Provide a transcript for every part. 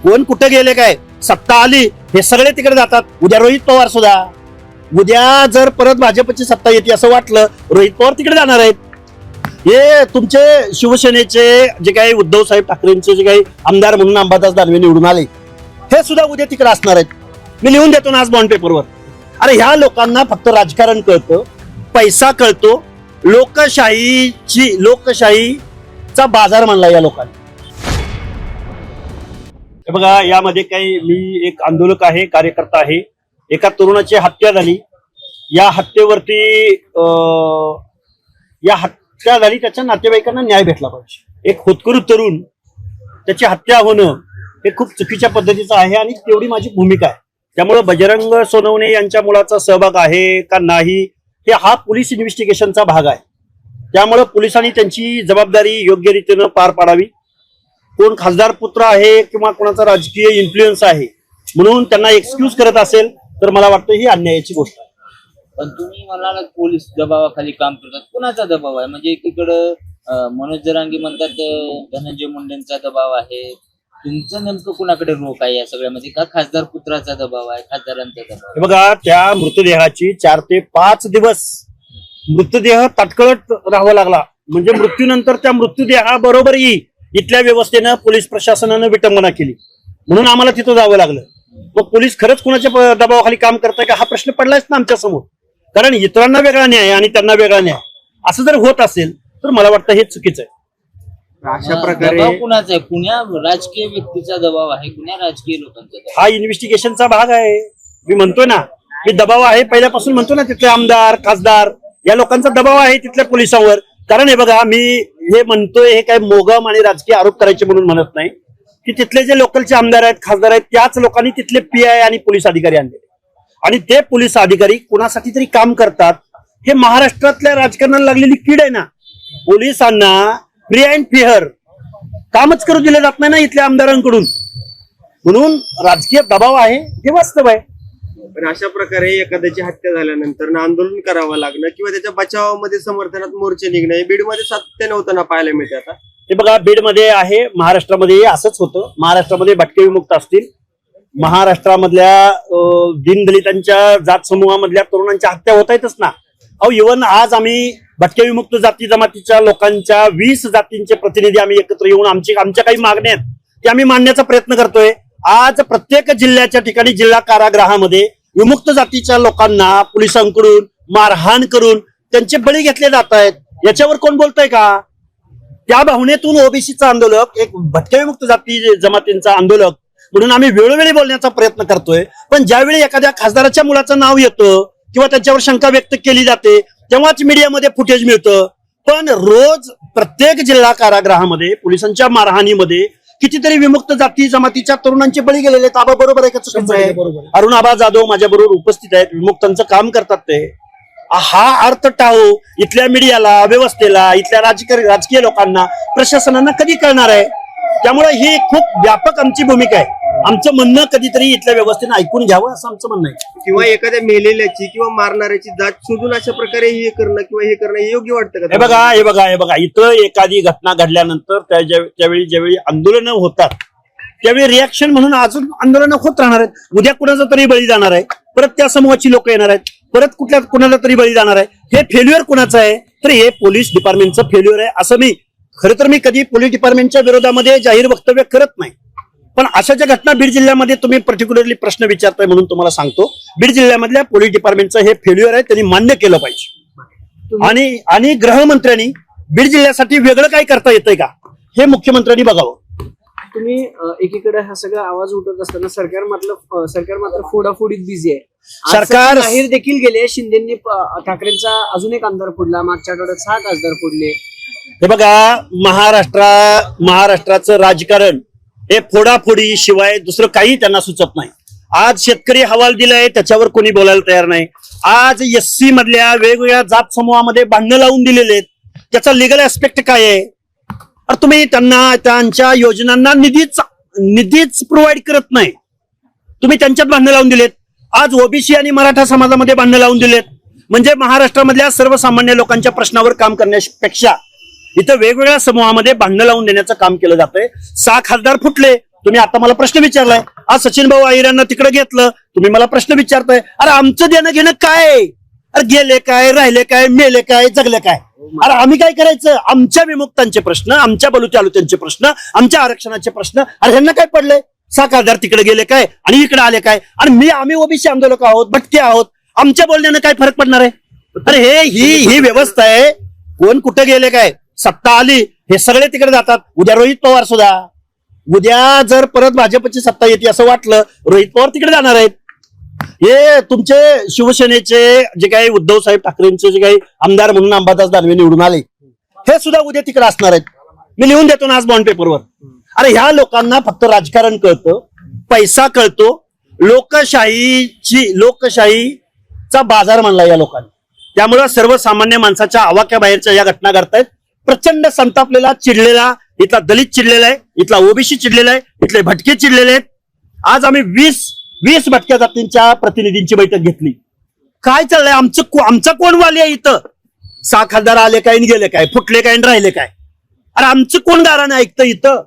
कोण कुठे गेले काय, सत्ता आली हे सगळे तिकडे जातात. उद्या रोहित पवार सुद्धा, उद्या जर परत भाजपची सत्ता येते असं वाटलं, रोहित पवार तिकडे जाणार आहेत. हे तुमचे शिवसेनेचे जे काही उद्धव साहेब ठाकरेंचे जे काही आमदार म्हणून अंबादास दानवे निवडून आले, हे सुद्धा उद्या तिकडे असणार आहेत. मी लिहून देतो ना आज बॉन्ड पेपरवर. अरे ह्या लोकांना फक्त राजकारण कळतं, पैसा कळतो, लोकशाहीचा बाजार मानला या लोकांनी. हे बघा, यामध्ये काही मी एक आंदोलक आहे, कार्यकर्ता आहे. एका तरुणाची हत्या झाली. या हत्या झाली, त्याच्या नातेवाईकांना न्याय भेटला पाहिजे. एक होतकरू तरुण, त्याची हत्या होणं हे खूप चुकीच्या पद्धतीचं आहे आणि तेवढी माझी भूमिका आहे. त्यामुळे बजरंग सोनवणे यांच्या मुलाचा सहभाग आहे का नाही हे हा पोलीस इन्व्हेस्टिगेशनचा भाग आहे. त्यामुळे पोलिसांनी त्यांची जबाबदारी योग्य रीतीनं पार पाडावी. कोण खासदार पुत्र आहे किंवा कोणाचा राजकीय इन्फ्लुएन्स आहे म्हणून त्यांना एक्सक्यूज करत असेल तर मला वाटतं ही अन्यायाची गोष्ट आहे. पण तुम्ही म्हणाला पोलीस दबावाखाली काम करतात, कुणाचा दबाव आहे? म्हणजे एकीकडं मनोज जरांगे म्हणतात धनंजय मुंडेंचा दबाव आहे, तुमचं नेमकं कुणाकडे रोख आहे या सगळ्यामध्ये? का खासदार पुत्राचा दबाव आहे, खासदारांचा दबाव? हे बघा, त्या मृतदेहाची 4 ते 5 दिवस मृतदेह ताटकळत राहावा लागला. म्हणजे मृत्यूनंतर त्या मृत्यूदेहाबरोबरही इथल्या व्यवस्थेनं, पोलीस प्रशासनानं विटंबना केली म्हणून आम्हाला तिथं जावं लागलं. मग पोलीस खरंच कुणाच्या दबावाखाली काम करताय का हा प्रश्न पडलायच ना आमच्या समोर. कारण इतरांना वेगळा न्याय आणि त्यांना वेगळा न्याय असं जर होत असेल तर मला वाटतं हे चुकीचं आहे. अशा प्रकारे दबाव कुणाचा आहे? कुण्या राजकीय व्यक्तीचा दबाव आहे, कुण्या राजकीय लोकांचा दबाव? हा इन्व्हेस्टिगेशनचा भाग आहे. मी म्हणतोय ना, मी दबाव आहे पहिल्यापासून म्हणतो ना, तिथले आमदार खासदार या लोकांचा दबाव आहे तिथल्या पोलिसांवर. कारण हे बघा, मी हे म्हणतोय हे काय मोगम आणि राजकीय आरोप करायचे म्हणून म्हणत नाही की तिथले जे लोकलचे आमदार आहेत, खासदार आहेत, त्याच लोकांनी तिथले PI आणि पोलीस अधिकारी आणले आणि ते पोलीस अधिकारी कुणासाठी तरी काम करतात. हे महाराष्ट्रातल्या राजकारणाला लागलेली कीड आहे ना. पोलिसांना फ्री अँड फेअर कामच करू दिलं जात नाही ना इथल्या आमदारांकडून, म्हणून राजकीय दबाव आहे हे वास्तव आहे. पण अशा प्रकारे एखाद्याची हत्या झाल्यानंतर आंदोलन करावं लागणं किंवा त्याच्या बचावामध्ये समर्थनात मोर्चे निघणं हे बीडमध्ये सातत्याने होताना पाहायला मिळते. आता हे बघा, बीडमध्ये आहे, महाराष्ट्रामध्ये असंच होतं. महाराष्ट्रामध्ये भटके विमुक्त असतील, महाराष्ट्रामधल्या दीनदलितांच्या जात समूहामधल्या तरुणांच्या हत्या होत आहेतच ना. अहो, इव्हन आज आम्ही भटके विमुक्त जाती जमातीच्या लोकांच्या 20 जातींचे प्रतिनिधी आम्ही एकत्र येऊन आमच्या काही मागण्या आहेत ते आम्ही मांडण्याचा प्रयत्न करतोय. आज प्रत्येक जिल्ह्याच्या ठिकाणी जिल्हा कारागृहामध्ये विमुक्त जातीच्या लोकांना पोलिसांकडून मारहाण करून त्यांचे बळी घेतले जात आहेत. याच्यावर कोण बोलतोय का? त्या भावनेतून ओबीसीचा आंदोलक, एक भटके विमुक्त जाती जमातींचा आंदोलक म्हणून आम्ही वेळोवेळी बोलण्याचा प्रयत्न करतोय. पण ज्यावेळी एखाद्या खासदाराच्या मुलाचं नाव येतं किंवा त्याच्यावर शंका व्यक्त केली जाते तेव्हाच मीडियामध्ये फुटेज मिळतं. पण रोज प्रत्येक जिल्हा कारागृहामध्ये पोलिसांच्या मारहाणीमध्ये कितीतरी विमुक्त जाती जमातीच्या तरुणांचे बळी गेलेले आहेत. आबा बरोबर आहे का चुकीचं आहे? अरुण आबा जाधव माझ्या बरोबर उपस्थित आहेत, विमुक्तांचं काम करतात ते. हा अर्थ टाळू इथल्या मीडियाला, व्यवस्थेला, इथल्या राजकीय लोकांना, प्रशासनांना कधी कळणार आहे? त्यामुळे ही खूप व्यापक आमची भूमिका आहे. आमचं म्हणणं कधीतरी इथल्या व्यवस्थेनं ऐकून घ्यावं असं आमचं म्हणणं आहे. किंवा एखाद्या मेलेल्याची किंवा मारणाऱ्याची जात शोधून अशा प्रकारे हे करणं किंवा हे करणं हे योग्य वाटतं का? हे बघा, इथं एखादी घटना घडल्यानंतर ज्यावेळी आंदोलनं होतात त्यावेळी रिॲक्शन म्हणून अजून आंदोलनं होत राहणार आहेत. उद्या कुणाचा तरी बळी जाणार आहे, परत त्या समूहाची लोक येणार आहेत, परत कुणाला तरी बळी जाणार आहे. हे फेल्युअर कुणाचं आहे? तर हे पोलीस डिपार्टमेंटचं फेल्युअर आहे. असं मी कधी पोलीस डिपार्टमेंटच्या विरोधामध्ये जाहीर वक्तव्य करत नाही. पण अशा ज्या घटना बीड जिल्ह्यामध्ये तुम्ही पर्टिक्युलरली प्रश्न विचारताय म्हणून तुम्हाला सांगतो, बीड जिल्ह्यामधल्या पोलीस डिपार्टमेंटचं हे फेल्युअर आहे, त्यांनी मान्य केलं पाहिजे. आणि गृहमंत्र्यांनी बीड जिल्ह्यासाठी वेगळं काही करता येतंय का हे मुख्यमंत्र्यांनी बघावं. तुम्ही एकीकडे हा सगळा आवाज उठत असताना सरकार मात्र फोडाफोडीत बिझी आहे. सरकार बाहेर देखील गेले. शिंदेंनी ठाकरेंचा अजून एक आमदार फोडला, मागच्या आठवड्यात 6 खासदार फोडले. हे बघा, महाराष्ट्राचं राजकारण हे फोडाफोडी शिवाय दुसरं काही त्यांना सुचत नाही. आज शेतकरी हवाल दिलाय, त्याच्यावर कोणी बोलायला तयार नाही. आज SC मधल्या वेगवेगळ्या जात समूहामध्ये भांडणं लावून दिलेले आहेत, त्याचा लिगल ऍस्पेक्ट काय आहे? तुम्ही त्यांना त्यांच्या योजनांना निधीच प्रोव्हाइड करत नाही. तुम्ही त्यांच्यात भांडणं लावून दिलेत. आज ओबीसी आणि मराठा समाजामध्ये भांडणं लावून दिलेत. म्हणजे महाराष्ट्रामधल्या सर्वसामान्य लोकांच्या प्रश्नावर काम करण्यापेक्षा इथं वेगवेगळ्या समूहामध्ये भांडणं लावून देण्याचं काम केलं जातंय. 6 खासदार फुटले, तुम्ही आता मला प्रश्न विचारलाय, आज सचिन भाऊ अहिर यांना तिकडे घेतलं, तुम्ही मला प्रश्न विचारताय. अरे आमचं देणं घेणं काय आहे? अरे गेले काय, राहिले काय, मेले काय, जगले काय? अरे आम्ही काय करायचं? आमच्या विमुक्तांचे प्रश्न, आमच्या बलुतेचे प्रश्न, आमच्या आरक्षणाचे प्रश्न, अरे ह्यांना काय पडलंय? 6 खासदार तिकडे गेले काय आणि इकडे आले काय? आणि आम्ही ओबीसी आंदोलक आहोत, भटके आहोत, आमच्या बोलण्यानं काय फरक पडणार आहे? अरे ही व्यवस्था आहे. कोण कुठे गेले काय? सत्ता आली, हे सगळे तिकडे जातात. उद्या रोहित पवार सुद्धा, उद्या जर परत भाजपची सत्ता येते असं वाटलं, रोहित पवार तिकडे जाणार आहेत. हे तुमचे शिवसेनेचे जे काही उद्धव साहेब ठाकरेंचे जे काही आमदार म्हणून अंबादास दानवे निवडून आले, हे सुद्धा उद्या तिकडे असणार आहेत. मी लिहून देतो ना आज बॉन्ड पेपरवर. अरे ह्या लोकांना फक्त राजकारण कळतं, पैसा कळतो, लोकशाहीचा बाजार मानला या लोकांनी. त्यामुळं सर्वसामान्य माणसाच्या आवाक्या बाहेरच्या या घटना घडतायत. प्रचंड संतापलेला, चिडलेला, इथला दलित चिडलेला आहे, इथला ओबीसी चिडलेला आहे, इथले भटके चिडलेले आहेत. आज आम्ही 20 भटक्या जातींच्या प्रतिनिधींची बैठक घेतली. काय चाललंय? आमचा कोण वाली आहे इथं? 6 खासदार आले काय आणि गेले काय, फुटले काय आणि राहिले काय? अरे आमचं कोण गारानं ऐकतं इथं?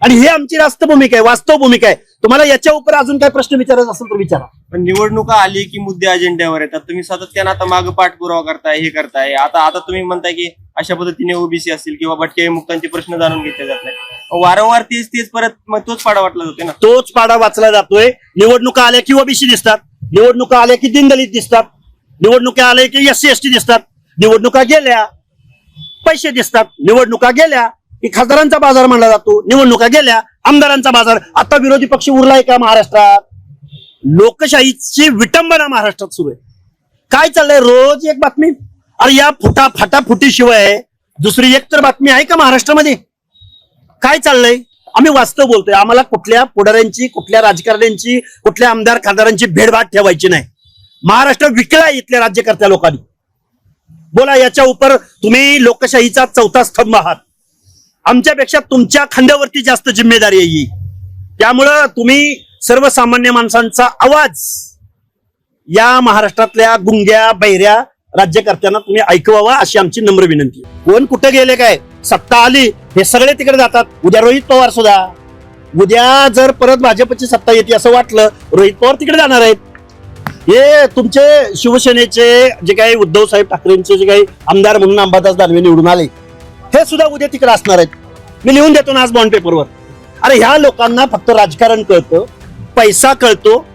आणि हे आमची रास्त भूमिका आहे, वास्तव भूमिका आहे. तुम्हाला याच्या उपर अजून काय प्रश्न विचारायचा असेल तर विचारा. पण निवडणुका आली की मुद्दे अजेंड्यावर येतात. तुम्ही सातत्यानं आता मागे पाठपुरावा करताय, हे करताय. आता तुम्ही म्हणताय की अशा पद्धतीने ओबीसी असतील किंवा भटके मुक्तांचे प्रश्न जाणून घेतले जात नाही. वारंवार तेच परत मग तोच पाडा वाटला जातोय ना. तोच पाडा वाचला जातोय. निवडणुका आल्या की ओबीसी दिसतात, निवडणुका आल्या की दीनदलित दिसतात, निवडणुका आल्या की SC ST दिसतात, निवडणुका गेल्या पैसे दिसतात, निवडणुका गेल्या की खासदारांचा बाजार मानला जातो, निवडणुका गेल्या आमदारांचा बाजार. आता विरोधी पक्ष उरलाय का महाराष्ट्रात? लोकशाहीची विटंबना महाराष्ट्रात सुरू आहे. काय चाललंय? रोज एक बातमी. अरे या फटाफुटी शिवाय दुसरी एक तर बातमी आहे का महाराष्ट्रामध्ये? काय चाललंय? आम्ही वास्तव बोलतोय. आम्हाला कुठल्या पुढाऱ्यांची, कुठल्या राजकारण्यांची, कुठल्या आमदार खासदारांची भेडभाट ठेवायची नाही. महाराष्ट्र विकलाय इथल्या राज्यकर्त्या लोकांनी. बोला याच्या उपर. तुम्ही लोकशाहीचा 4था स्तंभ आहात. आमच्यापेक्षा तुमच्या खांद्यावरती जास्त जिम्मेदारी आहे ही. त्यामुळं तुम्ही सर्वसामान्य माणसांचा आवाज या महाराष्ट्रातल्या गुंग्या बहिऱ्या राज्यकर्त्यांना तुम्ही ऐकवावा अशी आमची नम्र विनंती. कोण कुठे गेले काय? सत्ता आली, हे सगळे तिकडे जातात. उद्या रोहित पवार सुद्धा, उद्या जर परत भाजपची सत्ता येते असं वाटलं, रोहित पवार तिकडे जाणार आहेत. हे तुमचे शिवसेनेचे जे काही उद्धव साहेब ठाकरेंचे जे काही आमदार म्हणून अंबादास दानवे निवडून आले, हे सुद्धा उद्या तिकडे असणार आहेत. मी लिहून देतो ना आज बॉन्ड पेपरवर. अरे ह्या लोकांना फक्त राजकारण कळतं, पैसा कळतो,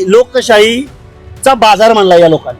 लोकशाहीचा बाजार मानला या लोकांनी.